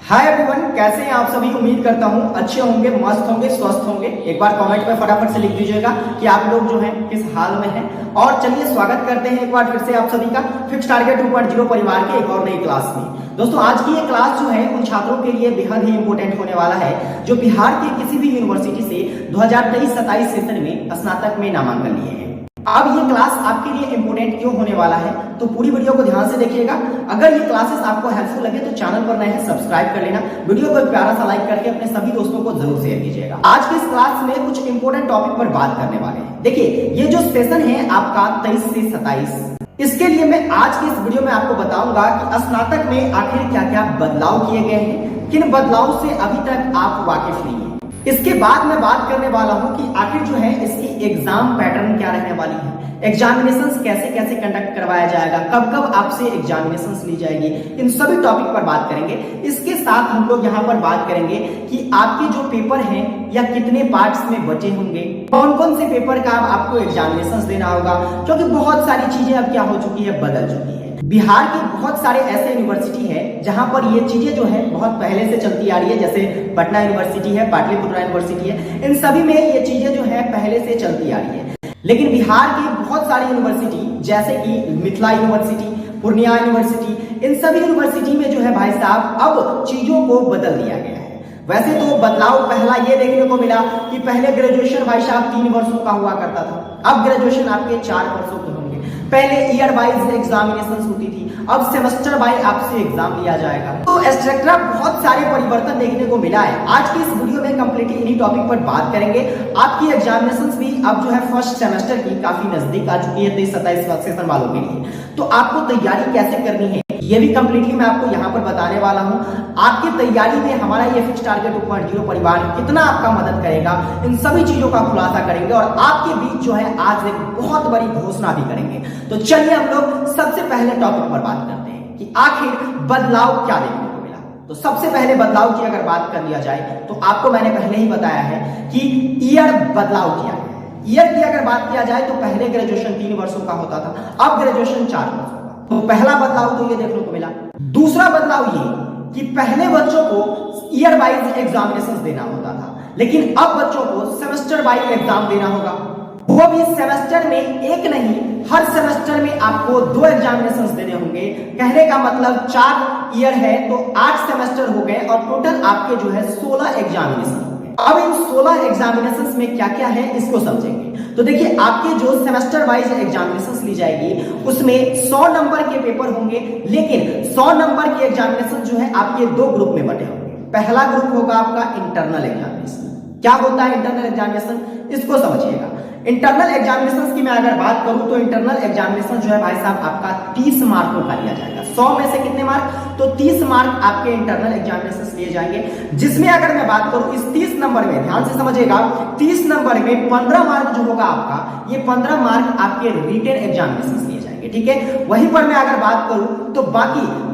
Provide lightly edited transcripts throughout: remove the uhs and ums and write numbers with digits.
Hi everyone, कैसे हैं आप सभी। उम्मीद करता हूं अच्छे होंगे, मस्त होंगे, स्वस्थ होंगे। एक बार कमेंट में फटाफट से लिख दीजिएगा कि आप लोग जो हैं किस हाल में हैं। और चलिए स्वागत करते हैं एक बार फिर से आप सभी का फिक्स टारगेट 2.0 परिवार के एक और नई क्लास में। दोस्तों, आज की ये क्लास जो है उन छात्रों के लिए बेहद ही इंपॉर्टेंट होने वाला है जो बिहार के किसी भी यूनिवर्सिटी से 2023-27 सेशन में स्नातक में नामांकन लिए हैं। अब ये क्लास आपके लिए इंपॉर्टेंट क्यों होने वाला है, तो पूरी वीडियो को ध्यान से देखिएगा। अगर ये क्लासेस आपको हेल्पफुल लगे तो चैनल पर नए हैं सब्सक्राइब कर लेना, वीडियो को प्यारा सा लाइक करके अपने सभी दोस्तों को जरूर शेयर कीजिएगा। आज की इस क्लास में कुछ इंपॉर्टेंट टॉपिक पर बात करने वाले हैं। देखिए, ये जो सेशन है आपका 23 से 27, इसके लिए मैं आज की इस वीडियो में आपको बताऊंगा कि स्नातक में आखिर क्या क्या बदलाव किए गए हैं, किन बदलाव से अभी तक आप वाकिफ नहीं है। इसके बाद मैं बात करने वाला हूं कि आखिर जो है इसकी एग्जाम पैटर्न क्या रहने वाली है, एग्जामिनेशंस कैसे कैसे कंडक्ट करवाया जाएगा, कब कब आपसे एग्जामिनेशंस ली जाएगी, इन सभी टॉपिक पर बात करेंगे। इसके साथ हम लोग यहाँ पर बात करेंगे कि आपके जो पेपर हैं या कितने पार्ट्स में बचे होंगे, कौन कौन से पेपर का आपको एग्जामिनेशंस देना होगा, क्योंकि बहुत सारी चीजें अब क्या हो चुकी है, बदल चुकी है। बिहार के बहुत सारे ऐसे यूनिवर्सिटी है जहां पर ये चीजें जो है बहुत पहले से चलती आ रही है, जैसे पटना यूनिवर्सिटी है, पाटलिपुत्र यूनिवर्सिटी है, इन सभी में ये चीजें जो है पहले से चलती आ रही है। लेकिन बिहार की बहुत सारी यूनिवर्सिटी जैसे कि मिथिला यूनिवर्सिटी, पूर्णिया यूनिवर्सिटी, इन सभी यूनिवर्सिटी में जो है भाई साहब अब चीजों को बदल दिया गया है। वैसे तो बदलाव पहला ये देखने को मिला कि पहले ग्रेजुएशन भाई साहब 3 वर्षों का हुआ करता था, अब ग्रेजुएशन आपके 4 वर्षों के होंगे। पहले ईयर वाइज एग्जामिनेशन होती थी, अब सेमेस्टर वाइज आपसे एग्जाम लिया जाएगा। तो एक्सेट्रा बहुत सारे परिवर्तन देखने को मिला है। आज की इस वीडियो में कंप्लीटली इन्हीं टॉपिक पर बात करेंगे। आपकी एग्जामिनेशंस भी अब जो है फर्स्ट सेमेस्टर की काफी नजदीक आ चुकी है 23-27 सेशन वालों के लिए। तो आपको तैयारी कैसे करनी है ये भी कंप्लीटली मैं आपको यहाँ पर बताने वाला हूँ। आपकी तैयारी में हमारा ये फिक्स टारगेट 2.0 परिवार कितना आपका मदद करेगा, इन सभी चीजों का खुलासा करेंगे और आपके बीच जो है आज एक बहुत बड़ी घोषणा भी करेंगे। तो चलिए हम लोग सबसे पहले टॉपिक पर बात करते हैं कि आखिर बदलाव क्या देखने को मिला। तो सबसे पहले बदलाव की अगर बात कर लिया जाए तो आपको मैंने पहले ही बताया है कि ईयर बदलाव किया है। ईयर की अगर बात किया जाए तो पहले ग्रेजुएशन 3 वर्षों का होता था, अब ग्रेजुएशन 4 वर्षों। तो पहला बदलाव तो ये देखने को मिला। दूसरा बदलाव ये कि पहले बच्चों को ईयर वाइज एग्जामिनेशन देना होता था, लेकिन अब बच्चों को सेमेस्टर वाइज एग्जाम देना होगा। वो भी सेमेस्टर में एक नहीं, हर सेमेस्टर में आपको 2 एग्जामिनेशन देने होंगे। कहने का मतलब 4 ईयर है तो 8 सेमेस्टर हो गए और टोटल आपके जो है 16 एग्जामिनेशन। अब इन 16 एग्जामिनेशंस में क्या क्या है इसको समझेंगे। तो देखिए, आपके जो सेमेस्टर वाइज एग्जामिनेशंस ली जाएगी उसमें 100 नंबर के पेपर होंगे, लेकिन 100 नंबर के एग्जामिनेशन जो है आपके 2 ग्रुप में बटे होंगे। पहला ग्रुप होगा आपका इंटरनल एग्जामिनेशन। क्या होता है इंटरनल एग्जामिनेशन, इसको समझिएगा। इंटरनल एग्जामिनेशन की मैं अगर बात करूं तो इंटरनल एग्जामिनेशन जो है भाई साहब आपका 30 मार्कों का लिया जाएगा। 100 में से कितने मार्क, तो 30 मार्क आपके इंटरनल एग्जामिनेशन लिए जाएंगे। जिसमें अगर मैं बात करूं इस 30 नंबर में, ध्यान से समझिएगा, 30 नंबर में 15 मार्क जो होगा आपका, ये 15 मार्क आपके रिटेन एग्जामिनेशन लिए जाएंगे। ठीक है, वहीं पर मैं अगर बात करूं तो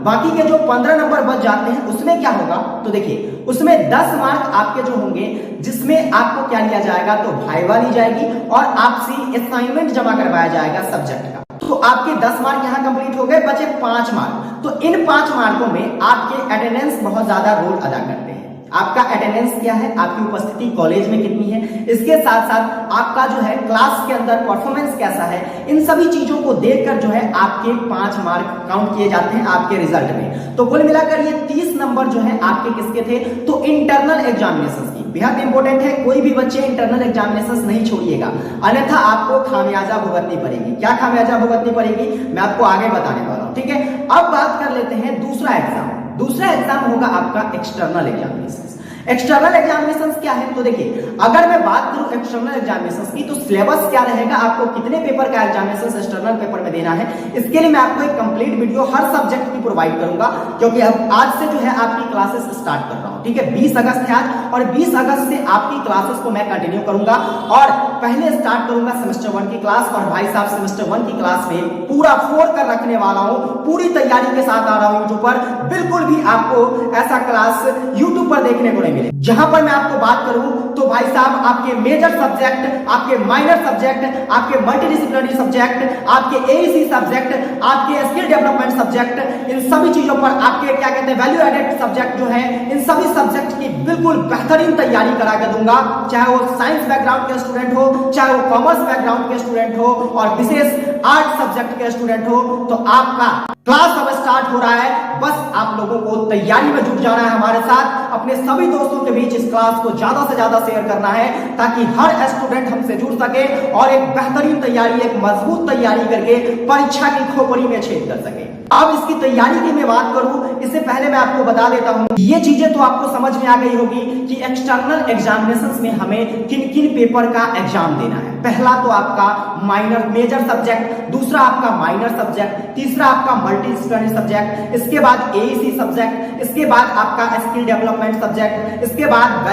बाकी के जो 15 नंबर बच जाते हैं उसमें क्या होगा, तो देखिए उसमें 10 मार्क आपके जो होंगे जिसमें आपको क्या लिया जाएगा, तो वाइवा ली जाएगी और आपसे असाइनमेंट जमा करवाया जाएगा सब्जेक्ट का। तो आपके 10 मार्क यहां कंप्लीट हो गए, बचे 5 मार्क। तो इन 5 मार्कों में आपके अटेंडेंस बहुत ज्यादा रोल अदा करते हैं। आपका अटेंडेंस क्या है, आपकी उपस्थिति कॉलेज में कितनी है, इसके साथ साथ आपका जो है क्लास के अंदर परफॉर्मेंस कैसा है, इन सभी चीजों को देखकर जो है आपके 5 मार्क काउंट किए जाते हैं आपके रिजल्ट में। तो कुल मिलाकर ये 30 नंबर जो है आपके किसके थे, तो इंटरनल एग्जामिनेशन की। बेहद इंपॉर्टेंट है, कोई भी बच्चे इंटरनल एग्जामिनेशन नहीं छोड़िएगा, अन्यथा आपको खामियाजा भुगतनी पड़ेगी। क्या खामियाजा भुगतनी पड़ेगी मैं आपको आगे बताने वाला हूं। ठीक है, अब बात कर लेते हैं दूसरा एग्जाम। दूसरा एग्जाम होगा आपका एक्सटर्नल एग्जामिनेशन। एक्सटर्नल एग्जामिनेशन क्या है, तो देखिए अगर मैं बात करूं एक्सटर्नल एग्जामिनेशन की तो सिलेबस क्या रहेगा, आपको कितने पेपर का एग्जामिनेशन एक्सटर्नल पेपर में देना है, इसके लिए मैं आपको एक कंप्लीट वीडियो हर सब्जेक्ट की प्रोवाइड करूंगा, क्योंकि अब आज से जो है आपकी क्लासेस स्टार्ट कर रहा हूं। ठीक है, 20 अगस्त है आज और 20 अगस्त से आपकी क्लासेस को मैं कंटिन्यू करूंगा और पहले स्टार्ट करूंगा सेमेस्टर 1 की क्लास। और भाई साहब सेमेस्टर 1 की क्लास में पूरा फोड़ कर रखने वाला हूं, पूरी तैयारी के साथ आ रहा हूं यूट्यूब पर। बिल्कुल भी आपको ऐसा क्लास यूट्यूब पर देखने को नहीं मिले। जहां पर मैं आपको बात करूं तो भाई साहब आपके मेजर सब्जेक्ट, आपके माइनर सब्जेक्ट, आपके मल्टीडिसिप्लिनरी सब्जेक्ट, आपके एईसी सब्जेक्ट, आपके स्किल डेवलपमेंट सब्जेक्ट, इन सभी चीजों पर आपके क्या कहते हैं वैल्यू एडेड सब्जेक्ट जो है, इन सभी सब्जेक्ट की बिल्कुल बेहतरीन तैयारी करा के दूंगा। चाहे वो साइंस बैकग्राउंड के स्टूडेंट हो, चाहे वो कॉमर्स बैकग्राउंड के स्टूडेंट हो और विशेष आर्ट सब्जेक्ट के स्टूडेंट हो, तो आपका क्लास अब स्टार्ट हो रहा है। बस आप लोगों को तैयारी में जुट जाना है हमारे साथ, अपने सभी दोस्तों के बीच इस क्लास को ज्यादा से ज्यादा शेयर करना है ताकि हर स्टूडेंट हमसे जुड़ सके और एक बेहतरीन तैयारी, एक मजबूत तैयारी करके परीक्षा की खोपड़ी में छेद कर सके। अब इसकी तैयारी की मैं बात करूं, इससे पहले मैं आपको बता देता हूं, ये चीजें तो आपको समझ में आ गई होगी कि एक्सटर्नल एग्जामिनेशंस में हमें किन किन पेपर का एग्जाम देना है। पहला तो आपका माइनर मेजर सब्जेक्ट, दूसरा आपका माइनर सब्जेक्ट, तीसरा आपका मल्टीडिसिप्लिनरी सब्जेक्ट, इसके बाद एईसी सब्जेक्ट, इसके बाद आपका स्किल डेवलपमेंट सब्जेक्ट, इसके बाद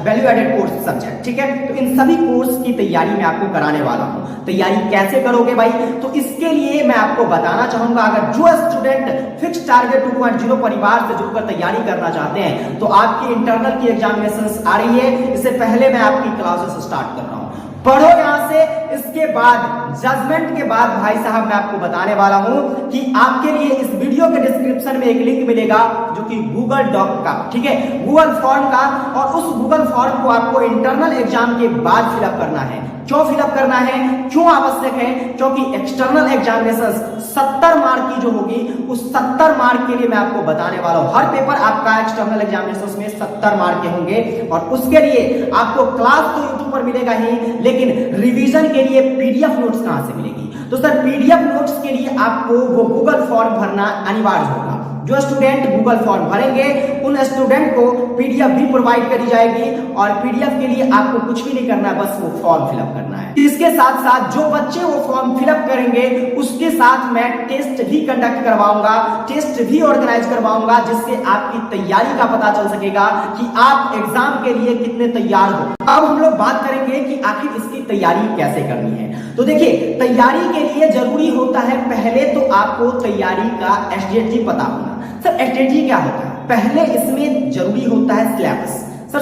वैल्यू एडेड कोर्स सब्जेक्ट। ठीक है, तो इन सभी कोर्स की तैयारी मैं आपको कराने वाला हूं। तैयारी कैसे करोगे भाई, तो इसके लिए मैं आपको बताना चाहूंगा, अगर जो स्टूडेंट फिक्स टारगेट 2.0 परिवार से जुड़कर तैयारी करना चाहते हैं तो आपकी इंटरनल की एग्जामिनेशंस आ रही है। इससे पहले मैं आपकी क्लासेस स्टार्ट कर रहा हूं, पढ़ो यहां से। इसके बाद जजमेंट के बाद भाई साहब मैं आपको बताने वाला हूं कि आपके लिए इस वीडियो के डिस्क्रिप्शन में एक लिंक मिलेगा जो कि गूगल डॉक का, ठीक है, गूगल फॉर्म का, और उस गूगल फॉर्म को आपको इंटरनल एग्जाम के बाद फिलअप करना है। क्यों फिलअप करना है, क्यों आवश्यक है, क्योंकि एक्सटर्नल एग्जामिनेशन 70 मार्क की जो होगी उस 70 मार्क के लिए मैं आपको बताने वाला हूं। हर पेपर आपका एक्सटर्नल एग्जामिनेशन में 70 मार्क के होंगे और उसके लिए आपको क्लास तो यूट्यूब पर मिलेगा ही, लेकिन रिवीजन के लिए पीडीएफ नोट्स कहां से मिलेगी। तो सर पीडीएफ नोट्स के लिए आपको वो गूगल फॉर्म भरना अनिवार्य होगा। जो स्टूडेंट गूगल फॉर्म भरेंगे उन स्टूडेंट को पीडीएफ भी प्रोवाइड करी जाएगी और पीडीएफ के लिए आपको कुछ भी नहीं करना है, बस वो फॉर्म फिलअप करना है। इसके साथ साथ जो बच्चे वो फॉर्म फिलअप करेंगे उसके साथ मैं टेस्ट भी कंडक्ट करवाऊंगा, टेस्ट भी ऑर्गेनाइज करवाऊंगा, जिससे आपकी तैयारी का पता चल सकेगा कि आप एग्जाम के लिए कितने तैयार हो। अब हम लोग बात करेंगे कि आखिर इसकी तैयारी कैसे करनी है। तो देखिए, तैयारी के लिए जरूरी होता है पहले तो आपको तैयारी का स्ट्रेटजी पता होना। सर स्ट्रेटजी क्या होता है, पहले इसमें जरूरी होता है सिलेबस। सर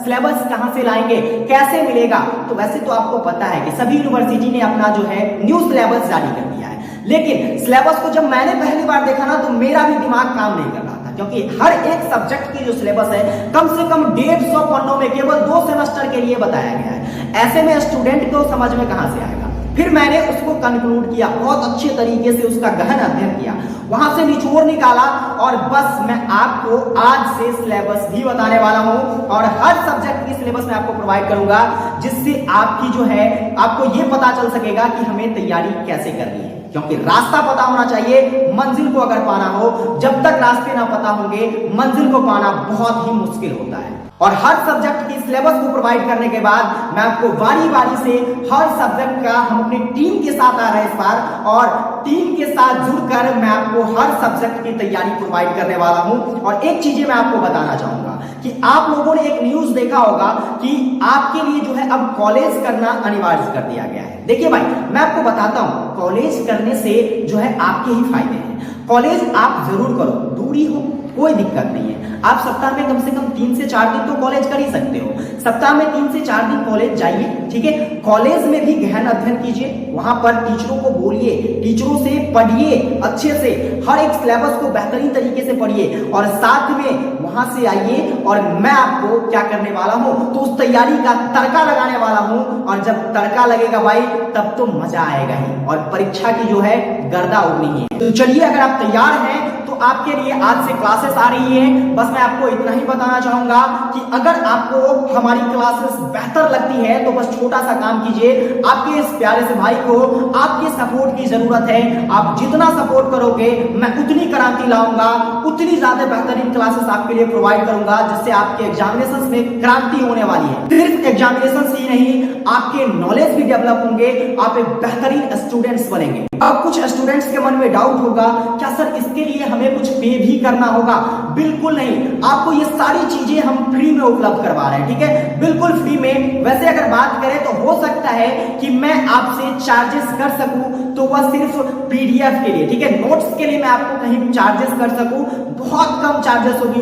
सिलेबस कहां से लाएंगे, कैसे मिलेगा, तो वैसे तो आपको पता है कि सभी यूनिवर्सिटी ने अपना जो है न्यू सिलेबस जारी कर दिया है, लेकिन सिलेबस को जब मैंने पहली बार देखा ना तो मेरा भी दिमाग काम नहीं कर रहा था, क्योंकि हर एक सब्जेक्ट की जो सिलेबस है कम से कम 150 पन्नों में केवल 2 सेमेस्टर के लिए बताया गया है। ऐसे में स्टूडेंट को समझ में कहां से आएगा। फिर मैंने उसको कंक्लूड किया, बहुत अच्छे तरीके से उसका गहन अध्ययन किया, वहां से निचोड़ निकाला और बस मैं आपको आज से सिलेबस भी बताने वाला हूं और हर सब्जेक्ट की सिलेबस मैं आपको प्रोवाइड करूंगा, जिससे आपकी जो है आपको ये पता चल सकेगा कि हमें तैयारी कैसे करनी है। क्योंकि रास्ता पता होना चाहिए, मंजिल को अगर पाना हो, जब तक रास्ते ना पता होंगे मंजिल को पाना बहुत ही मुश्किल होता है। और हर सब्जेक्ट की सिलेबस को प्रोवाइड करने के बाद मैं आपको बारी बारी से हर सब्जेक्ट का, हम अपनी टीम के साथ आ रहे हैं इस बार, और टीम के साथ जुड़कर मैं आपको हर सब्जेक्ट की तैयारी प्रोवाइड करने वाला हूं। और एक चीज मैं आपको बताना चाहूंगा कि आप लोगों ने एक न्यूज देखा होगा कि आपके लिए जो है अब कॉलेज करना अनिवार्य कर दिया गया है। देखिए भाई, मैं आपको बताता हूं, कॉलेज करने से जो है आपके ही फायदे हैं। कॉलेज आप जरूर करो, दूरी हो कोई दिक्कत नहीं है। आप सप्ताह में कम से कम 3 से 4 दिन तो कॉलेज कर ही सकते हो। सप्ताह में 3 से 4 दिन कॉलेज जाइए, ठीक है। कॉलेज में भी गहन अध्ययन कीजिए, वहां पर टीचरों को बोलिए, टीचरों से पढ़िए अच्छे से, हर एक सिलेबस को बेहतरीन तरीके से पढ़िए और साथ में वहां से आइए और मैं आपको क्या करने वाला हूं, तो उस तैयारी का तड़का लगाने वाला हूं। और जब तड़का लगेगा भाई तब तो मजा आएगा ही और परीक्षा की जो है गर्दा उड़नी है। तो चलिए, अगर आप तैयार हैं तो आपके लिए आज से क्लासेस आ रही हैं। बस मैं आपको इतना ही बताना चाहूंगा कि अगर आपको हमारी क्लासेस बेहतर लगती है तो बस छोटा सा काम कीजिए, आपके इस प्यारे से भाई को आपके सपोर्ट की जरूरत है। आप जितना सपोर्ट करोगे मैं उतनी क्रांति लाऊंगा, उतनी ज्यादा बेहतरीन क्लासेस आपके लिए प्रोवाइड करूंगा, जिससे आपके एग्जामिनेशन में क्रांति होने वाली है। सिर्फ एग्जामिनेशन ही नहीं, आपके नॉलेज भी डेवलप होंगे, आप एक बेहतरीन स्टूडेंट्स बनेंगे। अब कुछ स्टूडेंट्स के मन में डाउट होगा, क्या सर इसके लिए हमें कुछ पे भी करना होगा? बिल्कुल नहीं, आपको ये सारी चीजें हम फ्री में उपलब्ध करवा रहे हैं, ठीक है, बिल्कुल फ्री में। वैसे अगर बात करें तो हो सकता है कि मैं आपसे चार्जेस कर सकूं तो वह सिर्फ पीडीएफ के लिए, ठीक है, नोट्स के लिए मैं आपको कहीं चार्जेस कर सकूं, बहुत कम चार्जेस होगी,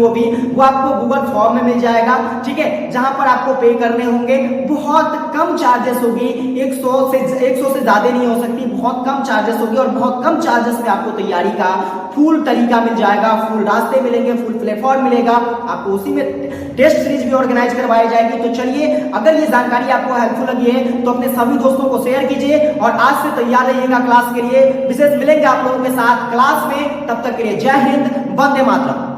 वो आपको गूगल फॉर्म में मिल जाएगा, ठीक है, जहां पर आपको पे करने होंगे, बहुत कम चार्जेस होगी, 100 से ज्यादा नहीं हो सकती, बहुत कम चार्जेस होगी और बहुत कम चार्जेस में आपको तैयारी का फुल तरीका मिल जाएगा, फुल रास्ते मिलेंगे, फुल प्लेटफॉर्म मिलेगा, आपको उसी में टेस्ट सीरीज भी ऑर्गेनाइज करवाई जाएगी। तो चलिए, अगर ये जानकारी आपको हेल्पफुल लगी है तो अपने सभी दोस्तों को शेयर कीजिए और आज से तैयार रहिएगा क्लास के लिए। विशेष मिलेंगे आप लोगों के साथ क्लास में, तब तक के लिए जय हिंद, वंदे मातरम।